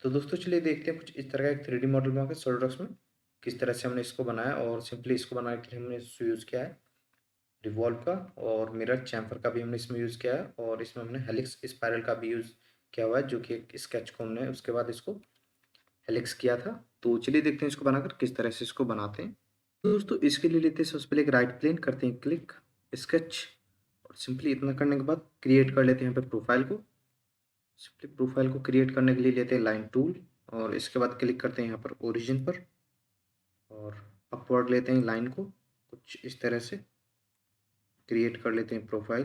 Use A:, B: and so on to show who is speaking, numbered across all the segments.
A: तो दोस्तों चलिए देखते हैं कुछ इस तरह का एक 3D मॉडल बना के सॉलिडवर्क्स में किस तरह से हमने इसको बनाया और सिंपली इसको बनाने के लिए हमने यूज़ किया है रिवॉल्व का और मिरर चैम्फर का भी हमने इसमें यूज़ किया है और इसमें हमने हेलिक्स स्पाइरल का भी यूज़ किया हुआ है जो कि एक स्केच को हमने उसके बाद इसको हेलिक्स किया था। तो चलिए देखते हैं इसको बनाकर किस तरह से इसको बनाते हैं। तो दोस्तों इसके लिए लेते हैं सबसे पहले एक राइट प्लेन करते हैं क्लिक स्केच और सिंपली इतना करने के बाद क्रिएट कर लेते हैं यहाँ पे प्रोफाइल को। सिंपली प्रोफाइल को क्रिएट करने के लिए लेते हैं लाइन टूल और इसके बाद क्लिक करते हैं यहाँ पर ओरिजिन पर और अपवर्ड लेते हैं लाइन को कुछ इस तरह से क्रिएट कर लेते हैं प्रोफाइल।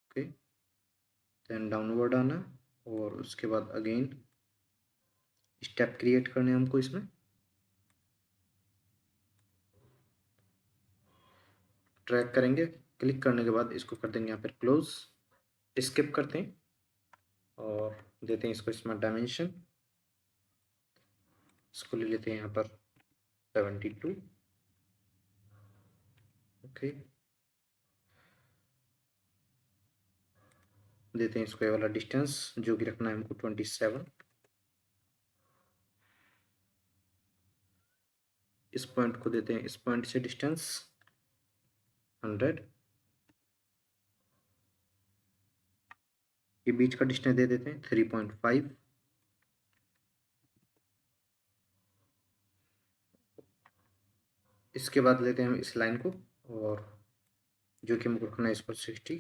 A: ओके, देन डाउनवर्ड आना और उसके बाद अगेन स्टेप क्रिएट करने हैं हमको इसमें। ट्रैक करेंगे, क्लिक करने के बाद इसको कर देंगे यहाँ पर क्लोज, स्किप करते हैं और देते हैं इसको इसमें डायमेंशन। इसको ले लेते हैं यहाँ पर 72। ओके, देते हैं इसको ये वाला डिस्टेंस जो कि रखना है हमको 27। इस पॉइंट को देते हैं इस पॉइंट से डिस्टेंस 100। ये बीच का डिस्टेंस दे देते हैं 3.5। इसके बाद लेते हैं हम इस लाइन को और जो कि हमको रखना है इस पर 60।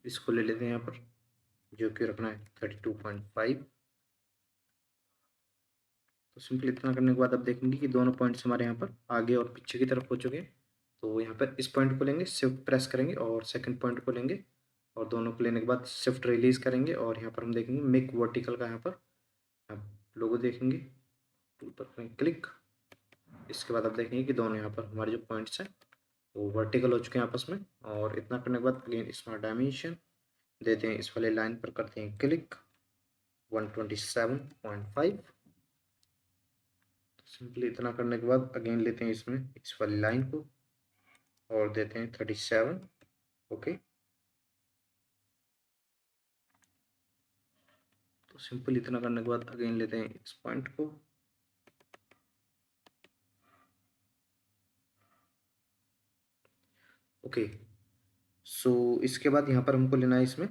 A: इसको ले लेते हैं यहाँ पर जो कि रखना है 32.5। तो सिंपली इतना करने के बाद अब देखेंगे कि दोनों पॉइंट्स हमारे यहाँ पर आगे और पीछे की तरफ हो चुके हैं। तो यहाँ पर इस पॉइंट को लेंगे, शिफ्ट प्रेस करेंगे और सेकंड पॉइंट को लेंगे और दोनों को लेने के बाद शिफ्ट रिलीज करेंगे और यहाँ पर हम देखेंगे मेक वर्टिकल का यहाँ पर आप लोगो देखेंगे, टूल पर करेंगे क्लिक। इसके बाद आप देखेंगे कि दोनों यहाँ पर हमारे जो पॉइंट्स हैं वो वर्टिकल हो चुके हैं आपस में। और इतना करने के बाद अगेन इसमें डायमेंशन देते हैं, इस वाले लाइन पर करते हैं क्लिक 127.5। सिंपली इतना करने के बाद अगेन लेते हैं इसमें इस वाली लाइन को और देते हैं 37। ओके, तो सिंपल इतना करने के बाद अगेन लेते हैं इस पॉइंट को ओके। सो इसके बाद यहाँ पर हमको लेना है इसमें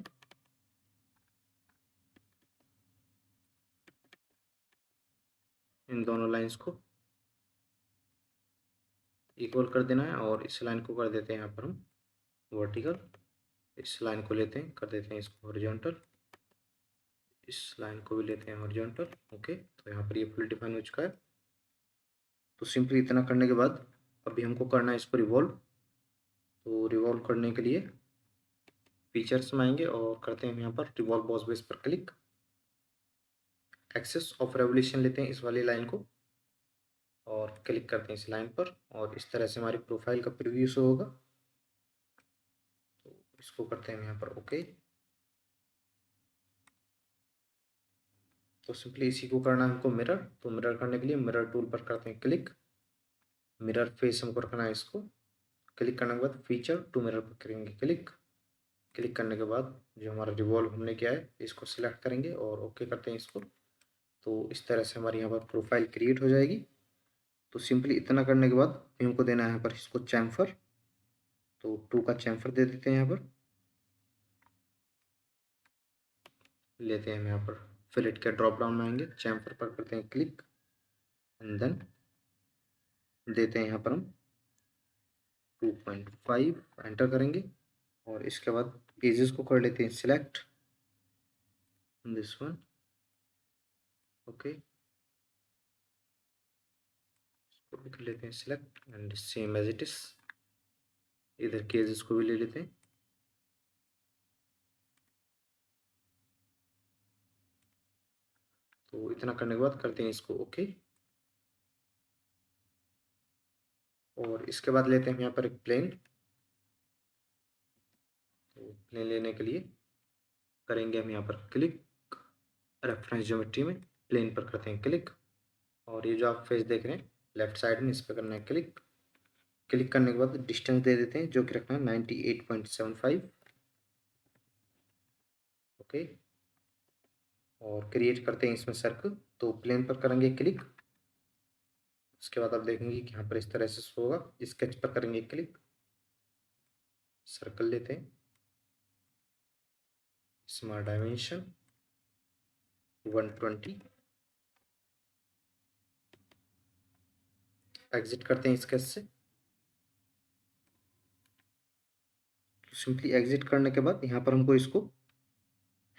A: इन दोनों लाइंस को इक्वल कर देना है और इस लाइन को कर देते हैं यहाँ पर हम वर्टिकल। इस लाइन को लेते हैं कर देते हैं इसको हॉरिजॉन्टल, इस लाइन को भी लेते हैं हॉरिजॉन्टल। ओके, तो यहाँ पर ये फुल डिफाइन हो चुका है। तो सिंपली इतना करने के बाद अभी हमको करना है इसको रिवॉल्व। तो रिवॉल्व करने के लिए फीचर्स में आएंगे और करते हैं यहाँ पर रिवॉल्व बॉस बेस पर क्लिक। एक्सेस ऑफ रेवोल्यूशन लेते हैं इस वाली लाइन को और क्लिक करते हैं इस लाइन पर और इस तरह से हमारी प्रोफाइल का प्रीव्यू शो होगा। तो इसको करते हैं यहाँ पर ओके। तो सिंपली इसी को करना है हमको मिरर। तो मिरर करने के लिए मिरर टूल पर करते हैं क्लिक, मिरर फेस हमको रखना है इसको। क्लिक करने के बाद फीचर टू मिरर पर करेंगे क्लिक। क्लिक करने के बाद जो हमारा रिवॉल्व हमने किया है इसको सिलेक्ट करेंगे और ओके करते हैं इसको। तो इस तरह से हमारी यहाँ पर प्रोफाइल क्रिएट हो जाएगी। तो सिंपली इतना करने के बाद हमको देना है यहाँ पर इसको चैम्फर। तो 2 का चैम्फर दे देते हैं यहाँ पर। लेते हैं हम यहाँ पर फिलेट के ड्रॉप डाउन में आएंगे, चैम्फर पर करते हैं क्लिक एंड देन देते हैं यहाँ पर हम 2.5 एंटर करेंगे और इसके बाद एजेस को कर लेते हैं सिलेक्ट दिस वन। ओके, इसको भी कर लेते हैं select and same as it is. इधर के एजेस को भी ले लेते हैं। तो इतना करने के बाद करते हैं इसको ओके। और इसके बाद लेते हैं यहाँ पर एक प्लेन। तो प्लेन लेने के लिए करेंगे हम यहाँ पर क्लिक, रेफरेंस ज्योमेट्री में प्लेन पर करते हैं क्लिक और ये जो आप फेस देख रहे हैं लेफ्ट साइड में इस पर करना है क्लिक। क्लिक करने के बाद डिस्टेंस दे देते हैं जो कि रखना है 98.75। ओके, और क्रिएट करते हैं इसमें सर्कल। तो प्लेन पर करेंगे क्लिक, उसके बाद आप देखेंगे कि यहाँ पर इस तरह से शो होगा। स्केच पर करेंगे क्लिक, सर्कल लेते हैं, स्मार्ट डायमेंशन 120, एग्जिट करते हैं स्केच से। सिंपली एग्जिट करने के बाद यहाँ पर हमको इसको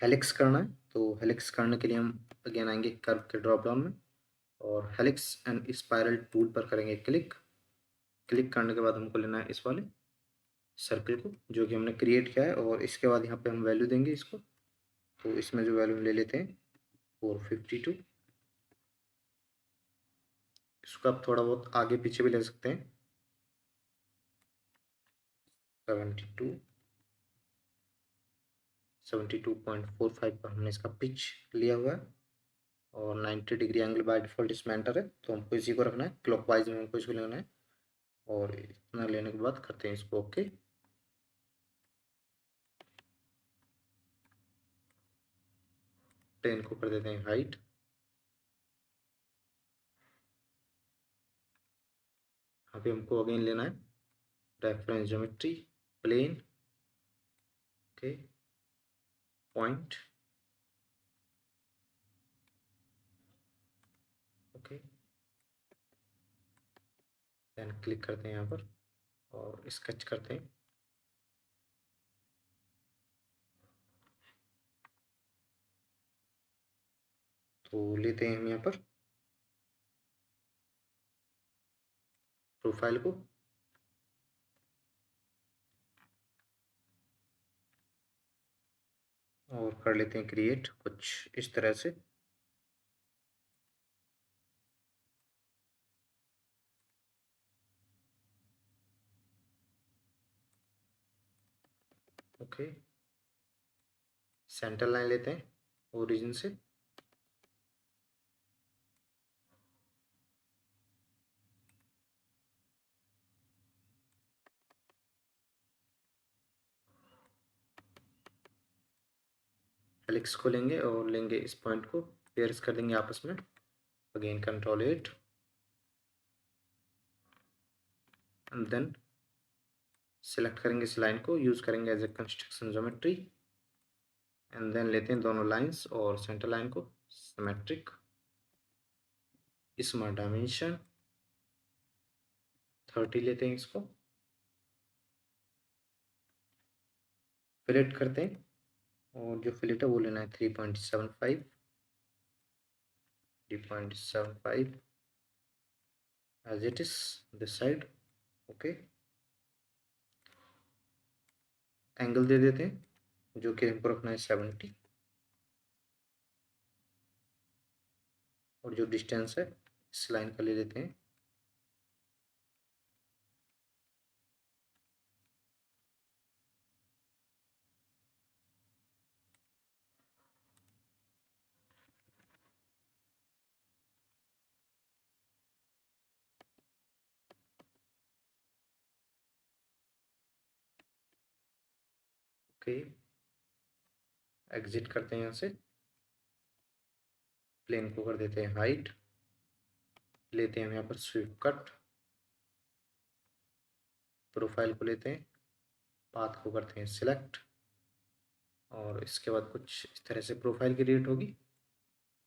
A: हेलिक्स करना है। तो हेलिक्स करने के लिए हम अगेन आएंगे कर्व के ड्रॉप डाउन में और हेलिक्स एंड स्पाइरल टूल पर करेंगे क्लिक। क्लिक करने के बाद हमको लेना है इस वाले सर्कल को जो कि हमने क्रिएट किया है, और इसके बाद यहाँ पे हम वैल्यू देंगे इसको। तो इसमें जो वैल्यू ले लेते हैं 452। इसको आप थोड़ा बहुत आगे पीछे भी ले सकते हैं। 72, 72.45 पर हमने इसका पिच लिया हुआ है, और 90 डिग्री एंगल बाय डिफॉल्ट इसमें एंटर है। तो हमको इसी को रखना है, क्लॉकवाइज में हमको इसको लेना है, और इतना लेने के बाद करते हैं इसको ओके। प्लेन को कर देते हैं हाइट, यहाँ पे हमको अगेन लेना है reference geometry plane, okay, point, okay, then click करते हैं यहाँ पर और स्केच करते हैं। तो लेते हैं हम यहाँ पर प्रोफाइल को, और कर लेते हैं क्रिएट कुछ इस तरह से। ओके, सेंटर लाइन लेते हैं ओरिजिन से, हेलिक्स को लेंगे और लेंगे इस पॉइंट को, पेयर्स कर देंगे आपस में, again control 8 and then select करेंगे इस लाइन को, यूज करेंगे as a construction geometry, and then लेते हैं दोनों लाइंस और सेंटर लाइन को सिमेट्रिक, स्मार्ट डायमेंशन 30 लेते हैं इसको, फिलेट करते हैं, और जो फिलेट है वो लेना है 3.75, 3.75 as it is this side, okay. Angle दे देते हैं जो कि हमको रखना है 70, और जो डिस्टेंस है इस लाइन का ले लेते हैं ओके। एग्जिट करते हैं यहाँ से, प्लेन को कर देते हैं हाइट, लेते हैं हम यहाँ पर स्वीप कट, प्रोफाइल को लेते हैं, पाथ को करते हैं सिलेक्ट, और इसके बाद कुछ इस तरह से प्रोफाइल क्रिएट होगी।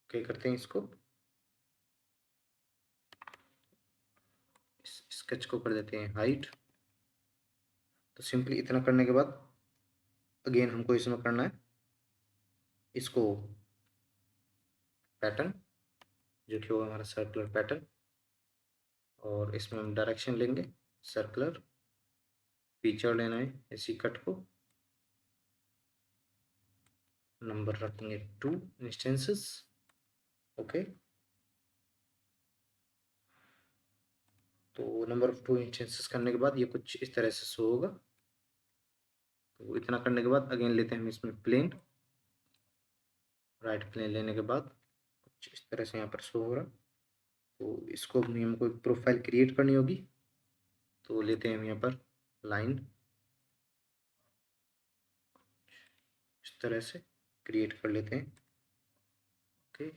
A: ओके करते हैं इसको, स्केच को कर देते हैं हाइट। तो सिंपली इतना करने के बाद अगेन हमको इसमें करना है इसको पैटर्न जो कि होगा हमारा सर्कुलर पैटर्न, और इसमें हम डायरेक्शन लेंगे सर्कुलर, फीचर लेना है इसी कट को, नंबर रखेंगे 2 इंस्टेंसेस, ओके। तो नंबर ऑफ 2 इंस्टेंसेस करने के बाद ये कुछ इस तरह से शो होगा। तो इतना करने के बाद अगेन लेते हैं हम इसमें प्लेन, राइट प्लेन लेने के बाद कुछ इस तरह से यहाँ पर शो हो रहा। तो इसको हमको एक प्रोफाइल क्रिएट करनी होगी। तो लेते हैं हम यहाँ पर लाइन, इस तरह से क्रिएट कर लेते हैं। ओके,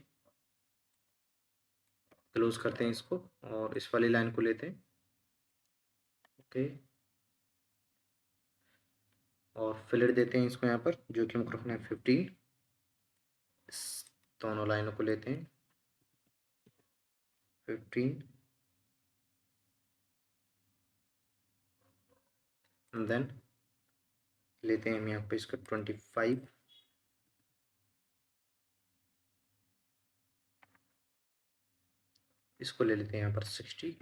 A: क्लोज करते हैं इसको और इस वाली लाइन को लेते हैं। ओके, और फिलर देते हैं इसको यहाँ पर, जो कि हमको रखना है 15। इस दोनों लाइनों को लेते हैं 15 एंड देन लेते हैं हम यहाँ पे इसका 25। इसको ले लेते हैं यहाँ पर 60।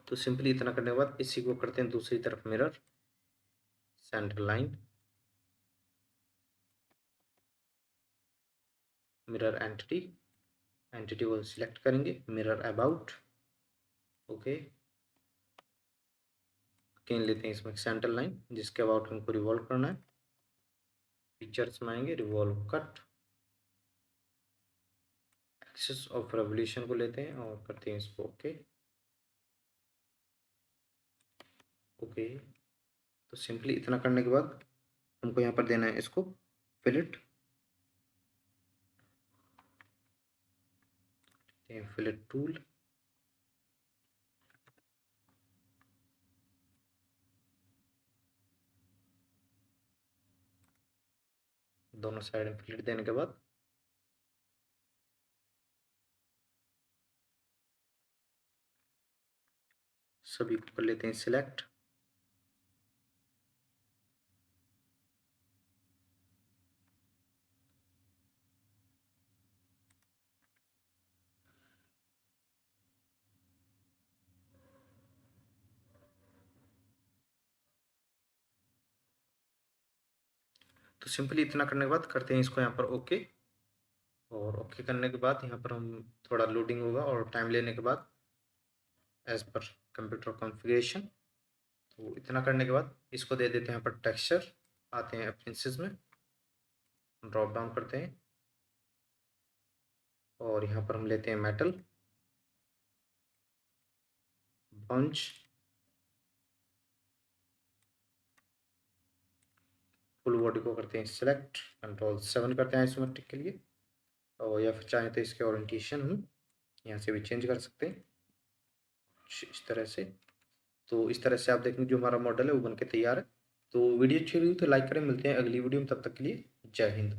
A: तो सिंपली इतना करने के बाद इसी को करते हैं दूसरी तरफ mirror, centre line, mirror entity, entity को सिलेक्ट करेंगे, मिरर अबाउट। ओके, अगेन लेते हैं इसमें सेंटर लाइन जिसके अबाउट हमको रिवॉल्व करना है। फीचर्स में आएंगे, revolve cut, axis of revolution को लेते हैं और करते हैं इसको ओके। ओके, तो सिंपली इतना करने के बाद हमको यहाँ पर देना है इसको फिलेट, फिलेट टूल, दोनों साइड में फिलेट देने के बाद सभी को कर लेते हैं सिलेक्ट। तो सिंपली इतना करने के बाद करते हैं इसको यहाँ पर ओके। और ओके करने के बाद यहाँ पर हम थोड़ा लोडिंग होगा और टाइम लेने के बाद एज पर कंप्यूटर कॉन्फ़िगरेशन। तो इतना करने के बाद इसको दे देते हैं यहाँ पर टेक्सचर, आते हैं अपीयरेंसेस में, ड्रॉप डाउन करते हैं और यहाँ पर हम लेते हैं मेटल बंच, फुल बॉडी को करते हैं सिलेक्ट, कंट्रोल 7 करते हैं आइसोमेट्रिक के लिए, और या फिर चाहें तो इसके ओरिएंटेशन हम यहाँ से भी चेंज कर सकते हैं इस तरह से। तो इस तरह से आप देखेंगे जो हमारा मॉडल है वो बनके तैयार है। तो वीडियो अच्छी लगी तो लाइक करें, मिलते हैं अगली वीडियो में, तब तक के लिए जय हिंद।